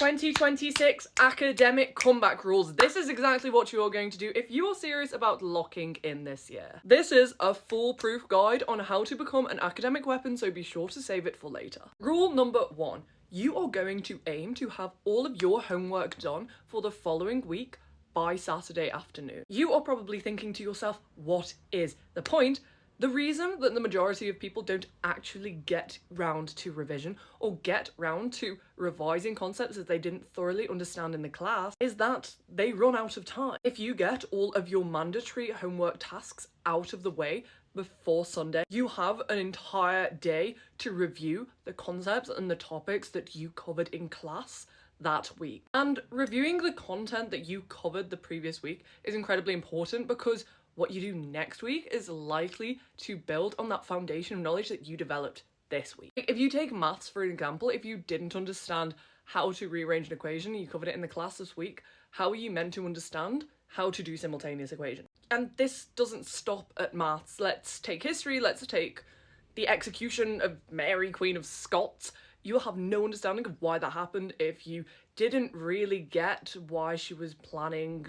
2026 academic comeback rules. This is exactly what you are going to do if you are serious about locking in this year. This is a foolproof guide on how to become an academic weapon, so be sure to save it for later. Rule number 1. You are going to aim to have all of your homework done for the following week by Saturday afternoon. You are probably thinking to yourself, what is the point? The reason that the majority of people don't actually get round to revision or get round to revising concepts that they didn't thoroughly understand in the class is that they run out of time. If you get all of your mandatory homework tasks out of the way before Sunday, you have an entire day to review the concepts and the topics that you covered in class that week. And reviewing the content that you covered the previous week is incredibly important because what you do next week is likely to build on that foundation of knowledge that you developed this week. If you take maths, for example, if you didn't understand how to rearrange an equation, you covered it in the class this week, how are you meant to understand how to do simultaneous equations? And this doesn't stop at maths. Let's take history, let's take the execution of Mary, Queen of Scots. You'll have no understanding of why that happened if you didn't really get why she was plotting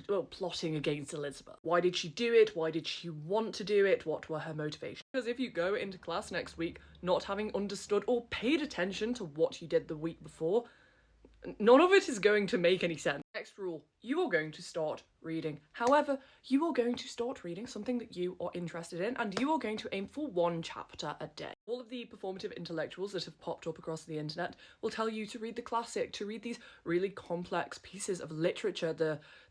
against Elizabeth. Why did she do it? Why did she want to do it? What were her motivations? Because if you go into class next week not having understood or paid attention to what you did the week before, none of it is going to make any sense. Next rule, you are going to start reading. However, you are going to start reading something that you are interested in, and you are going to aim for 1 chapter a day. All of the performative intellectuals that have popped up across the internet will tell you to read the classic, to read these really complex pieces of literature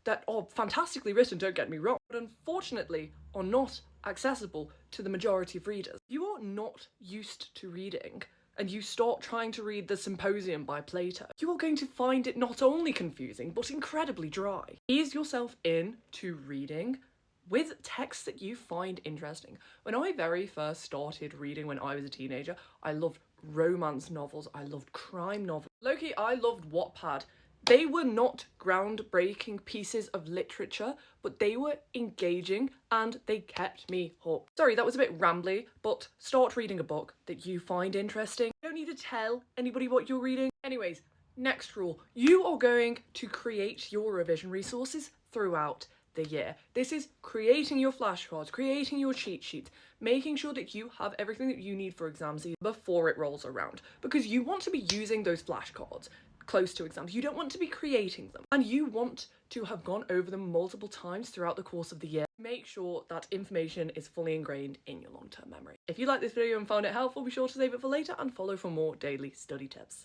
that are fantastically written, don't get me wrong, but unfortunately are not accessible to the majority of readers. If you are not used to reading, and you start trying to read the Symposium by Plato, you are going to find it not only confusing, but incredibly dry. Ease yourself into reading with texts that you find interesting. When I very first started reading when I was a teenager, I loved romance novels, I loved crime novels. Low-key, I loved Wattpad. They were not groundbreaking pieces of literature, but they were engaging and they kept me hooked. Sorry, that was a bit rambly, but start reading a book that you find interesting. You don't need to tell anybody what you're reading. Anyways, next rule. You are going to create your revision resources throughout the year. This is creating your flashcards, creating your cheat sheets, making sure that you have everything that you need for exam season before it rolls around, because you want to be using those flashcards close to exams. You don't want to be creating them, and you want to have gone over them multiple times throughout the course of the year. Make sure that information is fully ingrained in your long-term memory. If you like this video and found it helpful, be sure to save it for later and follow for more daily study tips.